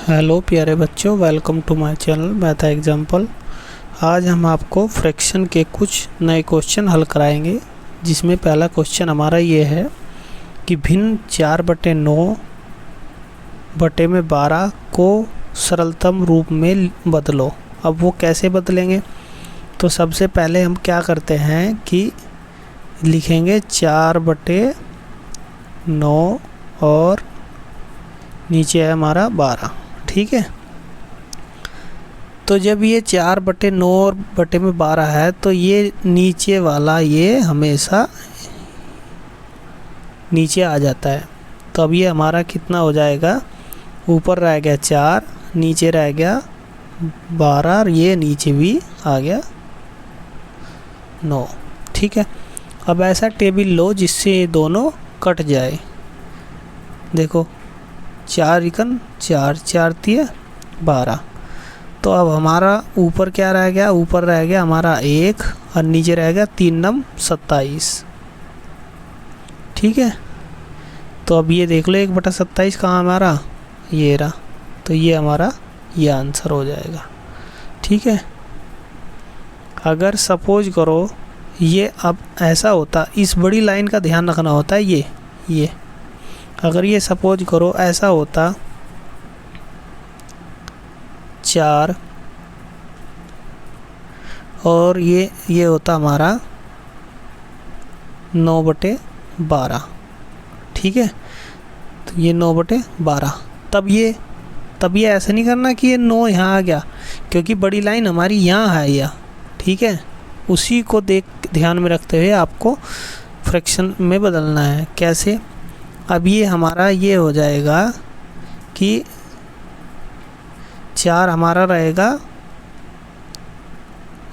Hello प्यारे बच्चों, welcome to my channel math example. आज हम आपको फ्रैक्शन के कुछ नए क्वेश्चन हल कराएंगे, जिसमें पहला क्वेश्चन हमारा ये है कि भिन्न 4/9/12 को सरलतम रूप में बदलो। अब वो कैसे बदलेंगे? तो सबसे पहले हम क्या करते हैं कि लिखेंगे 4/9 और नीचे है हमारा 12। ठीक है, तो जब ये 4/9 और बटे में 12 है तो ये नीचे वाला ये हमेशा नीचे आ जाता है। तो अब ये हमारा कितना हो जाएगा? ऊपर रह गया 4, नीचे रह गया 12 और ये नीचे भी आ गया 9। ठीक है, अब ऐसा टेबल लो जिससे ये दोनों कट जाए। देखो 4 इकन 4, 4 तिया 12। तो अब हमारा ऊपर क्या रह गया? ऊपर रह गया हमारा 1 और नीचे रह गया 3 नम 27। ठीक है, तो अब ये देख लो 1/27 कहाँ हमारा? ये रहा। तो ये हमारा ये आंसर हो जाएगा। ठीक है, अगर सपोज करो ये अब ऐसा होता, इस बड़ी लाइन का ध्यान रखना होता है। ये अगर ये सपोज करो ऐसा होता 4 और ये होता हमारा 9/12। ठीक है, तो ये 9/12। तब ये ऐसा नहीं करना कि ये 9 यहाँ आ गया, क्योंकि बड़ी लाइन हमारी यहाँ है यह। ठीक है, उसी को ध्यान में रखते हुए आपको फ्रैक्शन में बदलना है। कैसे? अब ये हमारा ये हो जाएगा कि 4 हमारा रहेगा,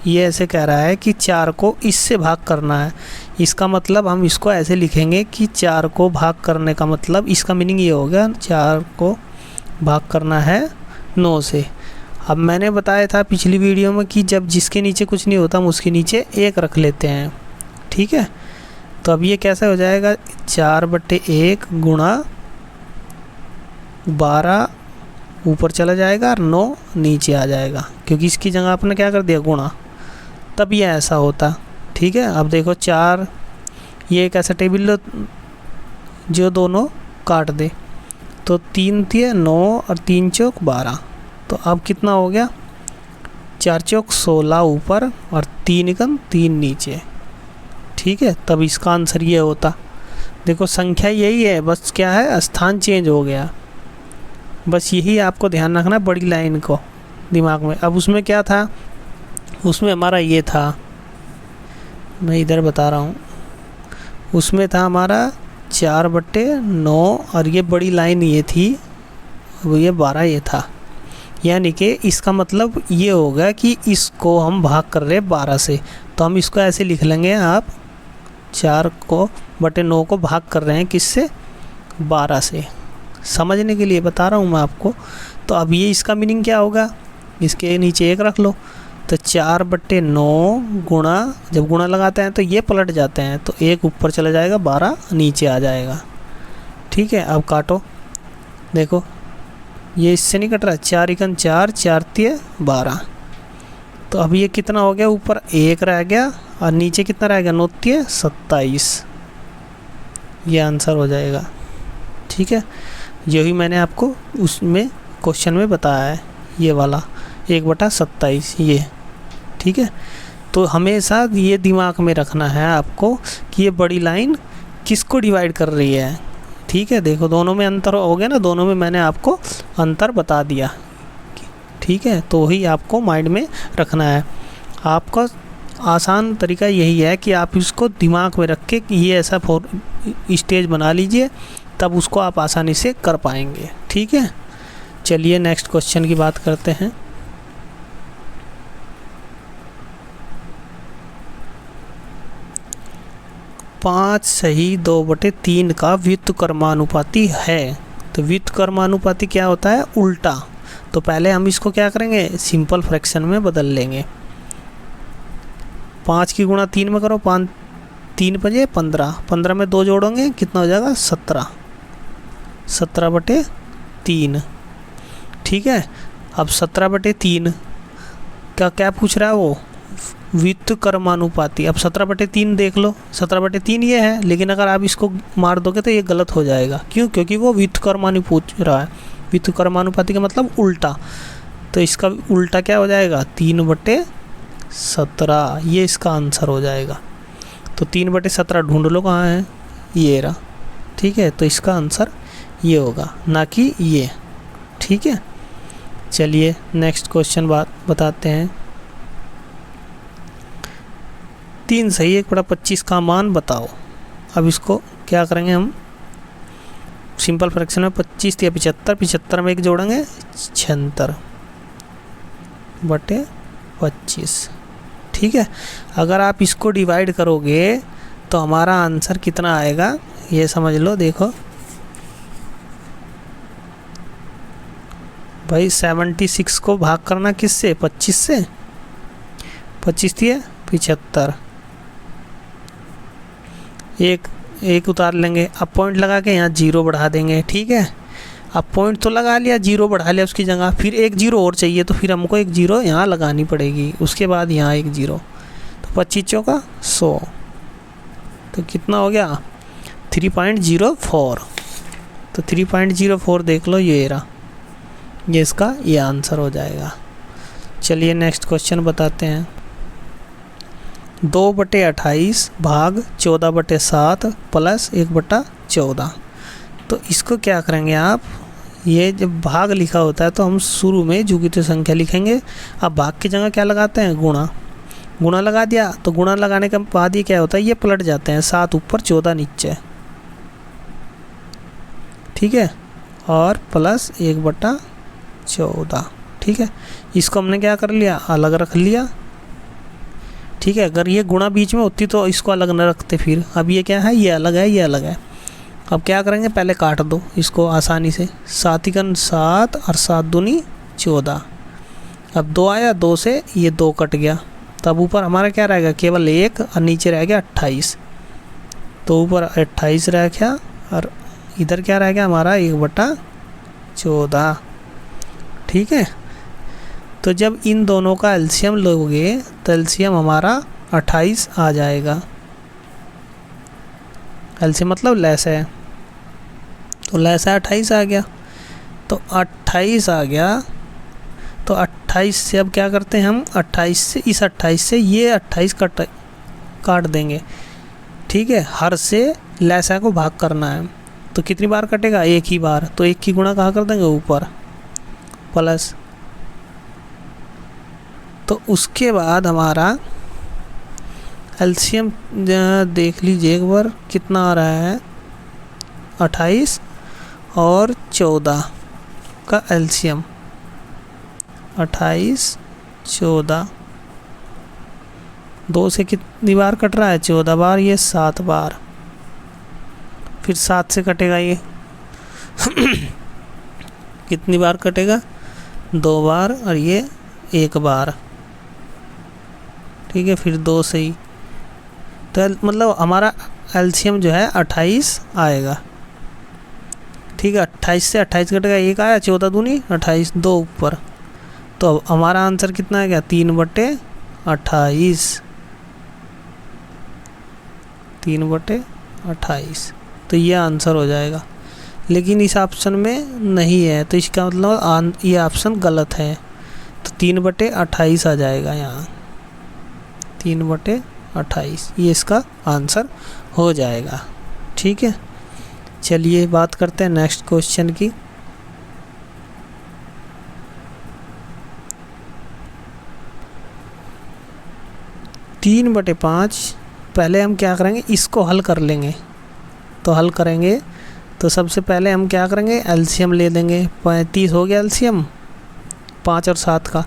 ये ऐसे कह रहा है कि 4 को इससे भाग करना है। इसका मतलब हम इसको ऐसे लिखेंगे कि 4 को भाग करने का मतलब, इसका मीनिंग ये हो गया 4 को भाग करना है 9 से। अब मैंने बताया था पिछली वीडियो में कि जब जिसके नीचे कुछ नहीं होता हम उसके नीचे 1 रख लेते हैं। ठीक है, तो अब ये कैसे हो जाएगा? 4/1 गुणा 12 ऊपर चला जाएगा और 9 नीचे आ जाएगा, क्योंकि इसकी जगह आपने क्या कर दिया? गुणा। तब ये ऐसा होता। ठीक है, अब देखो 4, ये एक ऐसा टेबल लो जो दोनों काट दे। तो 3 तिया 9 और 3 चौक 12। तो अब कितना हो गया? 4 चौक 16 ऊपर और 3 इकन 3 नीचे। ठीक है, तब इसका आंसर ये होता। देखो संख्या यही है, बस क्या है, स्थान चेंज हो गया। बस यही आपको ध्यान रखना बड़ी लाइन को दिमाग में। अब उसमें क्या था? उसमें हमारा ये था, मैं इधर बता रहा हूँ। उसमें था हमारा 4/9 और ये बड़ी लाइन ये थी, वो ये 12 ये था। यानी कि इसका मतलब ये होगा कि इसको हम भाग कर रहे हैं 12 से। तो हम इसको ऐसे लिख लेंगे, आप 4/9 को भाग कर रहे हैं किससे? 12 से। समझने के लिए बता रहा हूँ मैं आपको। तो अब ये इसका मीनिंग क्या होगा? इसके नीचे 1 रख लो। तो 4/9 गुणा, जब गुणा लगाते हैं तो ये पलट जाते हैं, तो 1 ऊपर चला जाएगा, 12 नीचे आ जाएगा। ठीक है, अब काटो। देखो ये इससे नहीं कट रहा। 4 इकन 4, 4 तिया 12। तो अब ये कितना हो गया? ऊपर 1 रह गया और नीचे कितना रह गया? 9 तिया 27। ये आंसर हो जाएगा। ठीक है, यही मैंने आपको उसमें क्वेश्चन में बताया है, ये वाला 1/27 ये। ठीक है, तो हमेशा ये दिमाग में रखना है आपको कि ये बड़ी लाइन किसको डिवाइड कर रही है। ठीक है, देखो दोनों में अंतर हो गया ना, दोनों में मैंने आपको अंतर बता दिया। ठीक है, तो वही आपको माइंड में रखना है। आपका आसान तरीका यही है कि आप इसको दिमाग में रख के ये ऐसा स्टेज बना लीजिए, तब उसको आप आसानी से कर पाएंगे। ठीक है, चलिए नेक्स्ट क्वेश्चन की बात करते हैं। पाँच सही 2/3 का व्युत्क्रमानुपाती है। तो व्युत्क्रमानुपाती क्या होता है? उल्टा। तो पहले हम इसको क्या करेंगे? सिंपल फ्रैक्शन में बदल लेंगे। 5 की गुणा 3 में करो, 5 3 5 15, 15 में 2 जोड़ोगे कितना हो जाएगा? 17, 17/3। ठीक है। अब 17/3 का क्या पूछ रहा है वो, व्युत्क्रमानुपाती। अब 17/3 देख लो, 17/3 ये है, लेकिन अगर आप इसको मार दोगे तो ये गलत हो जाएगा। क्यों? क्योंकि वो व्युत्क्रमानु पूछ रहा है। व्युत्क्रमानुपाती का मतलब उल्टा, तो इसका उल्टा क्या हो जाएगा, 3/17, ये इसका आंसर हो जाएगा। तो 3/17 ढूंढ लो कहाँ है, ये रहा, ठीक है। तो इसका आंसर ये होगा, ना कि ये, ठीक है। चलिए नेक्स्ट क्वेश्चन बताते हैं। 3 सही 1/25 का मान बताओ। अब इसको क्या करेंगे हम, सिंपल फ्रैक्शन में 25 या 75, 75 में 1 जोड़ेंगे 76/25, ठीक है। अगर आप इसको डिवाइड करोगे तो हमारा आंसर कितना आएगा, ये समझ लो। देखो भाई 76 को भाग करना किससे, 25 से, 25 थी 75, एक उतार लेंगे। अब पॉइंट लगा के यहाँ 0 बढ़ा देंगे, ठीक है। अब पॉइंट तो लगा लिया, 0 बढ़ा लिया उसकी जगह, फिर 1 0 और चाहिए, तो फिर हमको 1 0 यहाँ लगानी पड़ेगी, उसके बाद यहाँ 1 0, तो 25 चौका 100, तो कितना हो गया 3.04। तो 3.04 देख लो, ये रहा, ये इसका ये आंसर हो जाएगा। चलिए नेक्स्ट क्वेश्चन बताते हैं। 2/28 भाग 14/7 प्लस 1/14। तो इसको क्या करेंगे आप, ये जब भाग लिखा होता है तो हम शुरू में जुगित संख्या लिखेंगे। अब भाग की जगह क्या लगाते हैं, गुणा। गुणा लगा दिया, तो गुणा लगाने के बाद ये क्या होता है, ये पलट जाते हैं, 7 ऊपर 14 नीचे, ठीक है, और प्लस 1/14, ठीक है। इसको हमने क्या कर लिया, अलग रख लिया, ठीक है। अगर ये गुणा बीच में होती तो इसको अलग न रखते फिर। अब ये क्या है, ये अलग है, ये अलग है। अब क्या करेंगे, पहले काट दो इसको आसानी से, 7 × 7 और 7 दूनी 14। अब 2 आया, 2 से ये 2 कट गया, तब ऊपर हमारा क्या रहेगा, केवल 1, और नीचे रह गया 28। तो ऊपर 28 रह गया, और इधर क्या रह गया हमारा 1/14, ठीक है। तो जब इन दोनों का एलसीएम लोगे तो एलसीएम हमारा 28 आ जाएगा। एलसीएम मतलब लेस है, तो लेस है 28 आ गया, तो 28 आ गया। तो 28 से अब क्या करते हैं हम, 28 से इस 28 से ये 28 काट देंगे, ठीक है। हर से लेसा को भाग करना है, तो कितनी बार कटेगा, 1 ही बार। तो 1 की गुणा कहाँ कर देंगे, ऊपर, प्लस। तो उसके बाद हमारा एलसीएम देख लीजिए एक बार कितना आ रहा है, 28 और 14 का एलसीएम, 28 14, 2 से कितनी बार कट रहा है, 14 बार, ये 7 बार, फिर 7 से कटेगा ये कितनी बार कटेगा, 2 बार, और ये 1 बार, ठीक है। फिर 2 से ही, तो मतलब हमारा एलसीएम जो है 28 आएगा, ठीक है। 28 से 28 कटेगा, 1 आया, 14 दूनी 28, 2 ऊपर, तो हमारा आंसर कितना आ गया, 3/28, 3/28। तो ये आंसर हो जाएगा, लेकिन इस ऑप्शन में नहीं है, तो इसका मतलब ये ऑप्शन गलत है। तो 3/28 आ जाएगा यहाँ, 3/28, ये इसका आंसर हो जाएगा, ठीक है। चलिए बात करते हैं नेक्स्ट क्वेश्चन की। तीन बटे 5, पहले हम क्या करेंगे, इसको हल कर लेंगे। तो हल करेंगे तो सबसे पहले हम क्या करेंगे, एलसीएम ले लेंगे। 35 हो गया एलसीएम 5 और 7 का,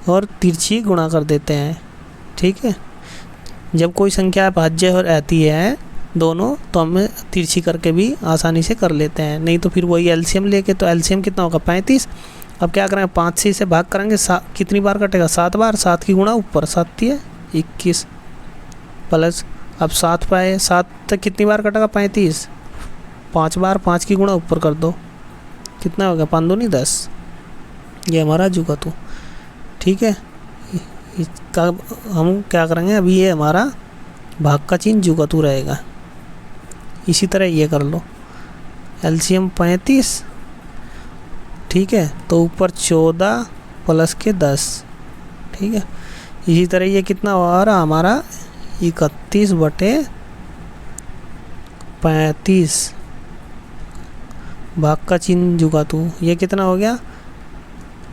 और तिरछी गुणा कर देते हैं, ठीक है। जब कोई संख्या भाज्य और आती है दोनों, तो हम तिरछी करके भी आसानी से कर लेते हैं, नहीं तो फिर वही एलसीएम लेके, तो एलसीएम कितना होगा 35। अब क्या करेंगे, 5 से इसे भाग करेंगे, कितनी बार कटेगा, 7 बार, 7 की गुणा ऊपर, 7 है 21, प्लस अब 7 पाए, 7 तक कितनी बार कटेगा 35, 5 बार, 5 की गुणा ऊपर कर दो, कितना होगा 5 दूनी 10, ये हमारा जुगातू। ठीक है, इसका हम क्या करेंगे, अभी ये हमारा भाग का चिन्ह जुगातू रहेगा। इसी तरह ये कर लो, एलसीएम 35, ठीक है, तो ऊपर 14 प्लस के 10, ठीक है। इसी तरह ये कितना आ रहा हमारा 31/35 भाग का चिन्ह जुगातू, ये कितना हो गया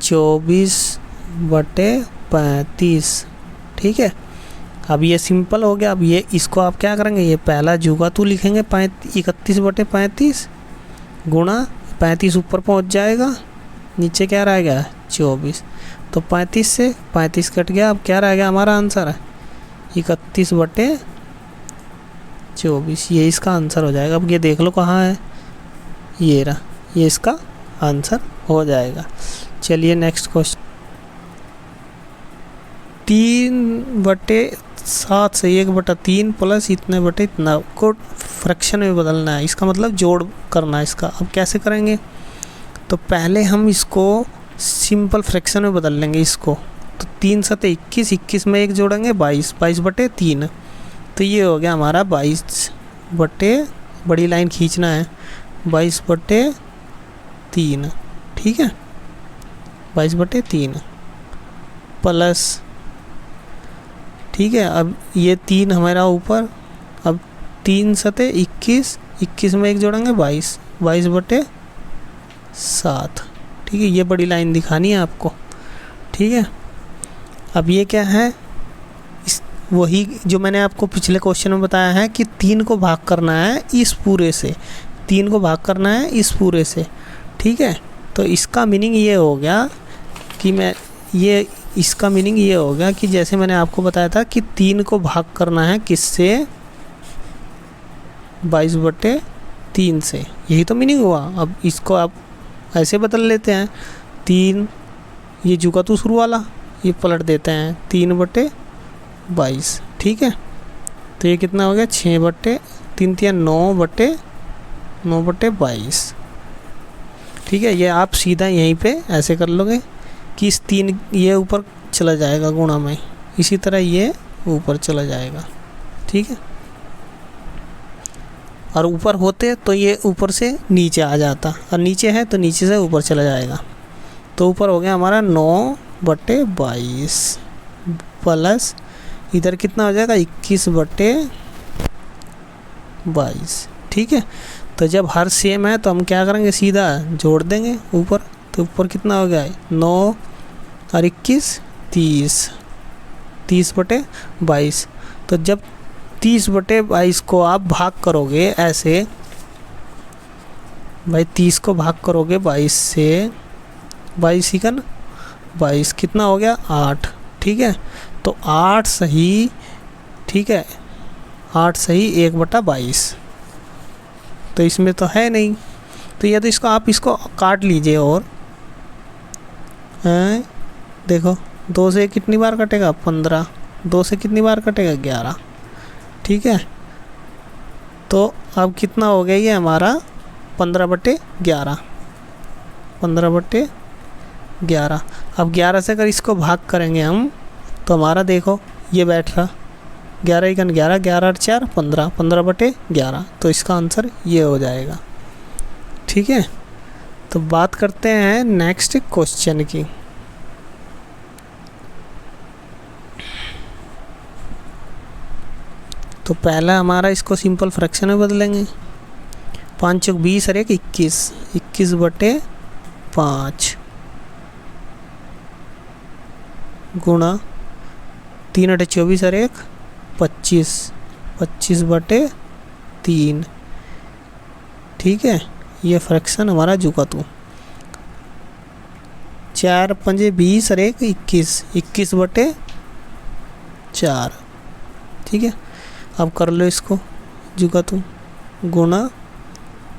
24/35, ठीक है। अब ये सिंपल हो गया। अब ये इसको आप क्या करेंगे, ये पहला जुगातू लिखेंगे 31/35 गुणा 35 ऊपर पहुंच जाएगा, नीचे क्या रह गया 24, तो 35 से 35 कट गया। अब क्या रह गया हमारा आंसर 31/24, ये इसका आंसर हो जाएगा। अब ये देख लो कहाँ है, ये रहा, ये इसका आंसर हो जाएगा। चलिए नेक्स्ट क्वेश्चन, 3/7 से 1/3 प्लस इतने बटे इतना को फ्रैक्शन में बदलना है, इसका मतलब जोड़ करना है इसका। अब कैसे करेंगे, तो पहले हम इसको सिंपल फ्रैक्शन में बदल लेंगे इसको। तो 3×7 21, 21 में 1 जोड़ेंगे 22, 22/3, तो ये हो गया हमारा 22 बटे, बड़ी लाइन खींचना है, 22/3, ठीक है, 22/3 प्लस, ठीक है। अब ये 3 हमारा ऊपर, अब 3×7 21, 21 में 1 जोड़ेंगे 22, 22/7, ठीक है। ये बड़ी लाइन दिखानी है आपको, ठीक है। अब ये क्या है, इस वही जो मैंने आपको पिछले क्वेश्चन में बताया है कि 3 को भाग करना है इस पूरे से, 3 को भाग करना है इस पूरे से, ठीक है। तो इसका मीनिंग ये हो गया कि इसका मीनिंग ये हो गया कि जैसे मैंने आपको बताया था कि 3 को भाग करना है किससे, 22/3 से, यही तो मीनिंग हुआ। अब इसको आप ऐसे बदल लेते हैं, 3 ये जुगातू शुरू वाला ये पलट देते हैं 3/22, ठीक है। तो ये कितना हो गया 6/3 9/22, ठीक है। ये आप सीधा यहीं पे ऐसे कर लोगे कि इस 3 ये ऊपर चला जाएगा गुणा में, इसी तरह ये ऊपर चला जाएगा, ठीक है। और ऊपर होते तो ये ऊपर से नीचे आ जाता, और नीचे है तो नीचे से ऊपर चला जाएगा। तो ऊपर हो गया हमारा 9/22 प्लस इधर कितना हो जाएगा 21/22, ठीक है। तो जब हर सेम है तो हम क्या करेंगे, सीधा जोड़ देंगे ऊपर। तो ऊपर कितना हो गया 9 और 21 30, 30/22। तो जब 30/22 को आप भाग करोगे ऐसे, भाई 30 को भाग करोगे 22 से, 22 कितना हो गया 8, ठीक है। तो 8 सही, ठीक है, 8 सही 1/22, तो इसमें तो है नहीं, तो या तो इसको आप इसको काट लीजिए। और देखो 2 से कितनी बार कटेगा 15, 2 से कितनी बार कटेगा 11, ठीक है। तो अब कितना हो गया ये हमारा 15/11, 15/11। अब 11 से अगर इसको भाग करेंगे हम तो हमारा देखो ये बैठ रहा 11 × 11, 11 और 4 15, 15/11, तो इसका आंसर ये हो जाएगा, ठीक है। तो बात करते हैं नेक्स्ट क्वेश्चन की। तो पहला हमारा इसको सिंपल फ्रैक्शन में बदलेंगे, 5 × 20 और 21, 21/5 गुणा 3 × 24 और 25, 25/3, ठीक है। ये फ्रैक्शन हमारा जुगातू। 4 × 5 20 और 21, 21/4, ठीक है। अब कर लो इसको जुगातू, गुणा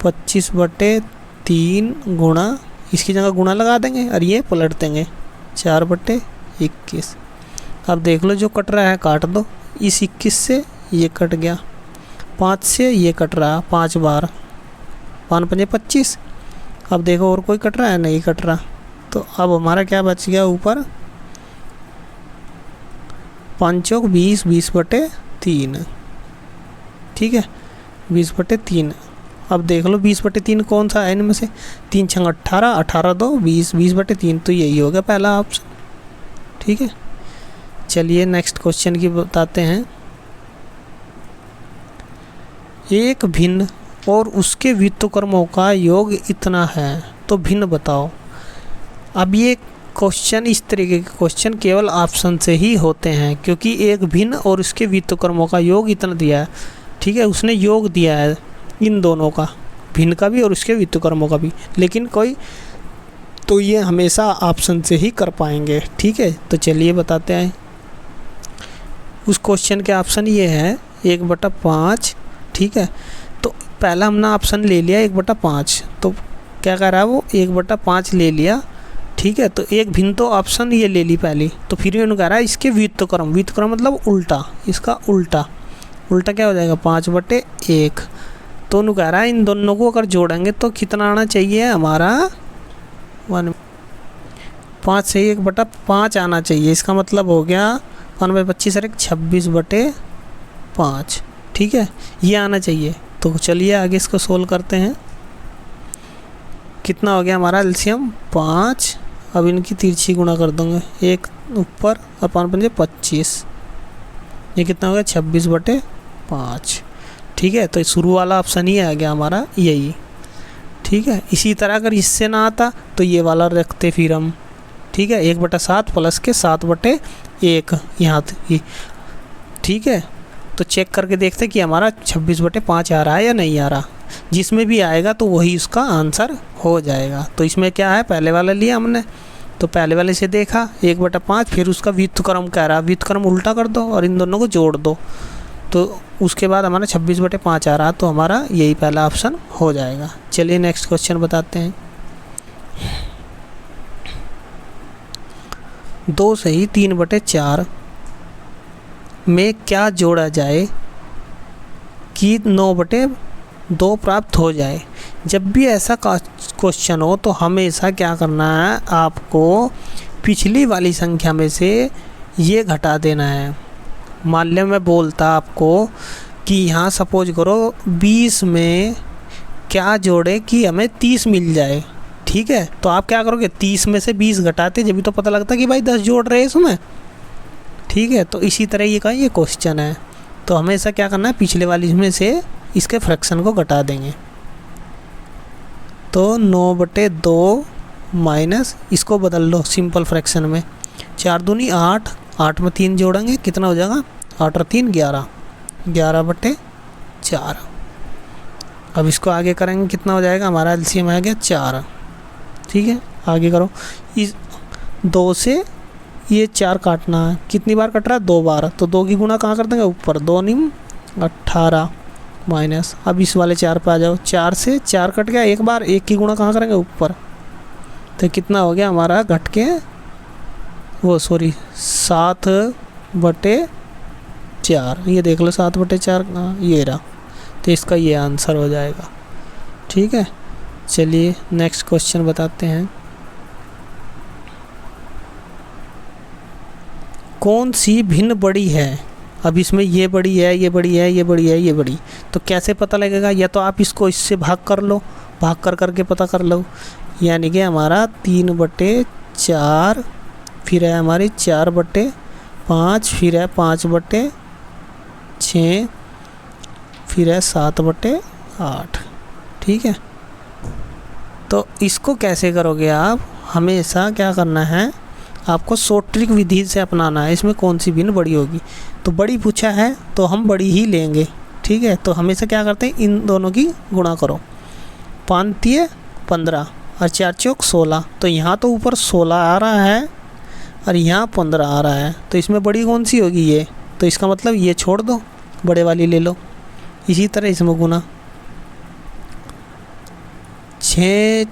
25/3 गुणा, इसकी जगह गुणा लगा देंगे और ये पलट देंगे 4/21। अब देख लो जो कट रहा है काट दो, इस 21 से ये कट गया, 5 से ये कट रहा 5 बार, 5 × 5 = 25। अब देखो और कोई कट रहा है, नहीं कट रहा, तो अब हमारा क्या बच गया ऊपर, 5 चौक 20, 20/3, ठीक है 20/3। अब देख लो 20/3 कौन सा है इनमें से, 3 छंग 18, 18 2 20, 20/3 तो यही हो गया पहला ऑप्शन, ठीक है। चलिए नेक्स्ट क्वेश्चन की बताते हैं। एक भिन्न और उसके व्युत्क्रमों का योग इतना है तो भिन्न बताओ। अब ये क्वेश्चन, इस तरीके के क्वेश्चन केवल ऑप्शन से ही होते हैं, क्योंकि एक भिन्न और उसके व्युत्क्रमों का योग इतना दिया है, ठीक है, उसने योग दिया है इन दोनों का, भिन्न का भी और उसके व्युत्क्रमों का भी, लेकिन कोई तो ये हमेशा ऑप्शन से ही कर पाएंगे, ठीक है। तो चलिए बताते हैं। उस क्वेश्चन के ऑप्शन ये है 1/5, ठीक है। तो पहला हमने ऑप्शन ले लिया 1/5, तो क्या कह रहा है वो 1/5 ले लिया, ठीक है। तो एक भिन्न तो ऑप्शन ये ले ली पहली, तो फिर इन्होंने कह रहा है इसके व्युत्क्रम, व्युत्क्रम मतलब उल्टा, इसका उल्टा, उल्टा क्या हो जाएगा 5/1। तो उन्होंने कह रहा है इन दोनों को अगर जोड़ेंगे तो कितना आना चाहिए हमारा 5 से 1/5 आना चाहिए। इसका मतलब हो गया 1/25 और 26/5, ठीक है, ये आना चाहिए। तो चलिए आगे इसको सोल्व करते हैं। कितना हो गया हमारा एलसीएम 5, अब इनकी तिरछी गुणा कर दूंगे, एक ऊपर और 5×5 25, ये कितना हो गया 26/5, ठीक है। तो शुरू वाला ऑप्शन ही आ गया हमारा यही, ठीक है। इसी तरह अगर इससे ना आता तो ये वाला रखते फिर हम, ठीक है, 1/7 प्लस के 7/1 यहाँ, ठीक है। तो चेक करके देखते कि हमारा 26/5 आ रहा है या नहीं आ रहा, जिसमें भी आएगा तो वही उसका आंसर हो जाएगा। तो इसमें क्या है, पहले वाला लिया हमने, तो पहले वाले से देखा 1/5, फिर उसका व्युत्क्रम कह रहा, व्युत्क्रम उल्टा कर दो और इन दोनों को जोड़ दो, तो उसके बाद हमारा 26/5 आ रहा, तो हमारा यही पहला ऑप्शन हो जाएगा। चलिए नेक्स्ट क्वेश्चन बताते हैं। 2 से ही 3/4 में क्या जोड़ा जाए कि 9/2 प्राप्त हो जाए। जब भी ऐसा क्वेश्चन हो तो हमेशा क्या करना है, आपको पिछली वाली संख्या में से ये घटा देना है। मान लिया मैं बोलता आपको कि यहाँ सपोज करो 20 में क्या जोड़े कि हमें 30 मिल जाए, ठीक है। तो आप क्या करोगे, 30 में से 20 घटाते, जब भी तो पता लगता कि भाई 10 जोड़ रहे हैं इसमें, ठीक है। तो इसी तरह ये क्वेश्चन है, तो हमेशा क्या करना है, पिछले वाली में से इसके फ्रैक्शन को घटा देंगे। तो 9/2 माइनस, इसको बदल लो सिंपल फ्रैक्शन में, 4 दूनी 8, 8 में 3 जोड़ेंगे कितना हो जाएगा, 8 और 3 11, 11/4। अब इसको आगे करेंगे कितना हो जाएगा, हमारा एलसीएम आ गया 4, ठीक है। आगे करो, इस 2 से ये 4 काटना है, कितनी बार कट रहा है, 2 बार, तो 2 की गुणा कहाँ कर देंगे, ऊपर, 2 9 18 माइनस, अब इस वाले 4 पे आ जाओ, 4 से 4 कट गया एक बार, 1 की गुणा कहाँ करेंगे, ऊपर, तो कितना हो गया हमारा घट के 7/4, ये देख लो 7/4 ये रहा, तो इसका ये आंसर हो जाएगा, ठीक है। चलिए नेक्स्ट क्वेश्चन बताते हैं। कौन सी भिन्न बड़ी है। अब इसमें ये बड़ी है, ये बड़ी है, ये बड़ी है, ये बड़ी, तो कैसे पता लगेगा, या तो आप इसको इससे भाग कर लो, भाग कर करके पता कर लो, यानी कि हमारा 3/4, फिर है हमारी 4/5, फिर है 5/6, फिर है 7/8, ठीक है। तो इसको कैसे करोगे आप, हमेशा क्या करना है, आपको शॉर्ट ट्रिक विधि से अपनाना है। इसमें कौन सी भिन्न बड़ी होगी, तो बड़ी पूछा है तो हम बड़ी ही लेंगे, ठीक है। तो हमेशा क्या करते हैं, इन दोनों की गुणा करो, 5×3 15 और 4 चौक 16, तो यहाँ तो ऊपर 16 आ रहा है और यहाँ 15 आ रहा है, तो इसमें बड़ी कौन सी होगी ये, तो इसका मतलब ये छोड़ दो, बड़े वाली ले लो। इसी तरह इसमें गुना, 6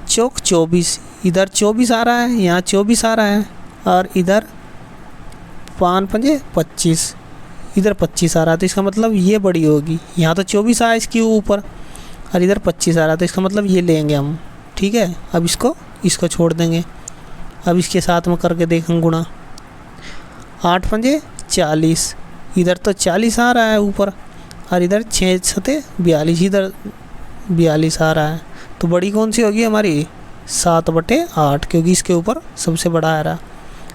चौक 24, इधर 24 आ रहा है, यहाँ 24 आ रहा है, और इधर 5×5 25, इधर 25 आ रहा है, तो इसका मतलब ये बड़ी होगी। यहाँ तो 24 आया इसके ऊपर और इधर 25 आ रहा है, तो इसका मतलब ये लेंगे हम, ठीक है। अब इसको छोड़ देंगे, अब इसके साथ में करके देखें गुणा। 8 पंजे 40, इधर तो 40 आ रहा है ऊपर, और इधर 6 सते 42, इधर 42 आ रहा है। तो बड़ी कौन सी होगी हमारी? 7/8, क्योंकि इसके ऊपर सबसे बड़ा आ रहा।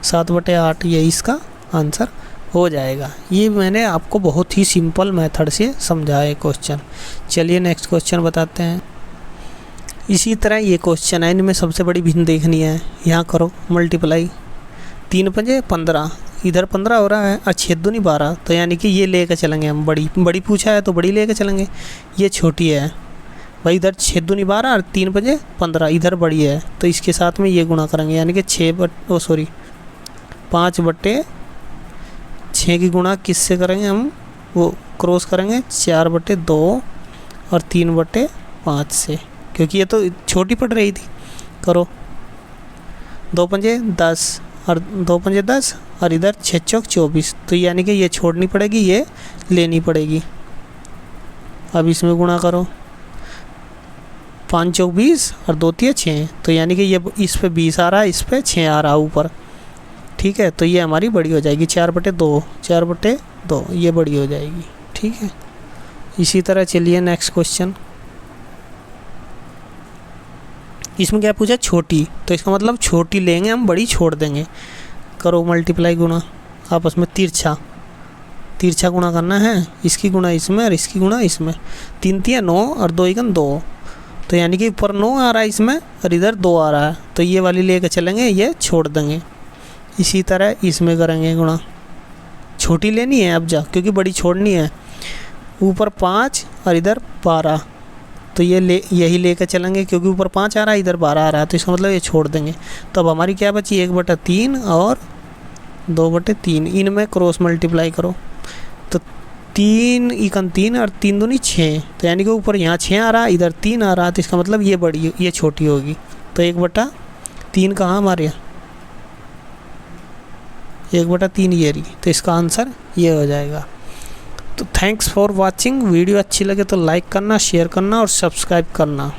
7/8 ये इसका आंसर हो जाएगा। ये मैंने आपको बहुत ही सिंपल मेथड से समझाया क्वेश्चन। चलिए नेक्स्ट क्वेश्चन बताते हैं। इसी तरह ये क्वेश्चन है, इनमें सबसे बड़ी भिन्न देखनी है। यहाँ करो मल्टीप्लाई, 3 पंजे 15, इधर 15 हो रहा है और 6 दूनी 12, तो यानी कि ये लेकर चलेंगे हम। बड़ी पूछा है तो बड़ी लेकर चलेंगे। ये छोटी है भाई, इधर 6 दूनी 12 और 3 पंजे 15, इधर बड़ी है, तो इसके साथ में ये गुणा करेंगे, यानी कि 5/6 की गुणा किससे करेंगे हम? वो क्रॉस करेंगे 4/2 और 3/5 से, क्योंकि ये तो छोटी पड़ रही थी। करो 2 पंजे 10 और 2 पंजे 10 और इधर 6 चौक 24, तो यानी कि ये छोड़नी पड़ेगी, ये लेनी पड़ेगी। अब इसमें गुणा करो, 5 चौक 20 और 2 तिया 6, तो यानी कि ये इस पे 20 आ रहा है, इस पे 6 आ रहा है ऊपर। ठीक है, तो ये हमारी बड़ी हो जाएगी 4/2, 4/2 ये बड़ी हो जाएगी। ठीक है, इसी तरह चलिए नेक्स्ट क्वेश्चन। इसमें क्या पूछा? छोटी, तो इसका मतलब छोटी लेंगे हम, बड़ी छोड़ देंगे। करो मल्टीप्लाई गुणा, आपस में तिरछा गुणा करना है, इसकी गुणा इसमें और इसकी गुणा इसमें। 3 तिया 9 और 2 एकम 2, तो यानी कि ऊपर 9 आ रहा है इसमें और इधर 2 आ रहा है, तो ये वाली लेकर चलेंगे, ये छोड़ देंगे। इसी तरह इसमें करेंगे गुणा, छोटी लेनी है अब जा, क्योंकि बड़ी छोड़नी है। ऊपर 5 और इधर 12, तो ये यही लेकर चलेंगे, क्योंकि ऊपर 5 आ रहा है, इधर 12 आ रहा है, तो इसका मतलब ये छोड़ देंगे। तो अब हमारी क्या बची? 1/3 और 2/3, इनमें क्रॉस मल्टीप्लाई करो, तो 3 एकम 3 और 3 दूनी 6, तो यानी कि ऊपर यहाँ 6 आ रहा है, इधर 3 आ रहा है, तो इसका मतलब ये बड़ी, ये छोटी होगी। तो 1/3 कहाँ हमारे? 1/3 ये रही, तो इसका आंसर ये हो जाएगा। तो थैंक्स फॉर वॉचिंग। वीडियो अच्छी लगे तो लाइक करना, शेयर करना और सब्सक्राइब करना।